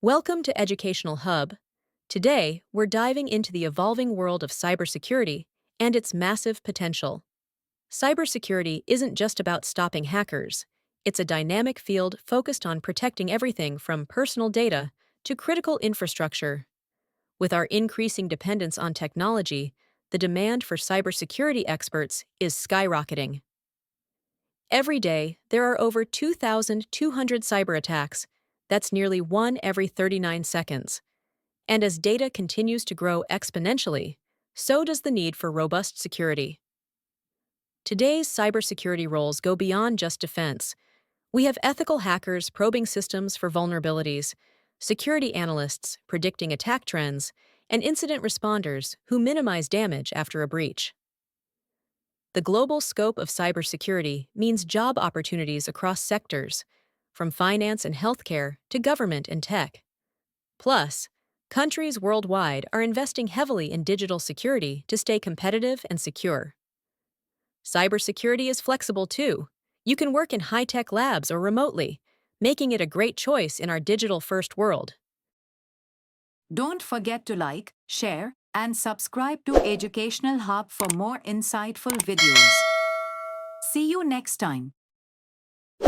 Welcome to Educational Hub. Today, we're diving into the evolving world of cybersecurity and its massive potential. Cybersecurity isn't just about stopping hackers, it's a dynamic field focused on protecting everything from personal data to critical infrastructure. With our increasing dependence on technology, the demand for cybersecurity experts is skyrocketing. Every day, there are over 2,200 cyber attacks. That's nearly one every 39 seconds. And as data continues to grow exponentially, so does the need for robust security. Today's cybersecurity roles go beyond just defense. We have ethical hackers probing systems for vulnerabilities, security analysts predicting attack trends, and incident responders who minimize damage after a breach. The global scope of cybersecurity means job opportunities across sectors, from finance and healthcare to government and tech. Plus, countries worldwide are investing heavily in digital security to stay competitive and secure. Cybersecurity is flexible too. You can work in high-tech labs or remotely, making it a great choice in our digital-first world. Don't forget to like, share, and subscribe to Educational Hub for more insightful videos. See you next time.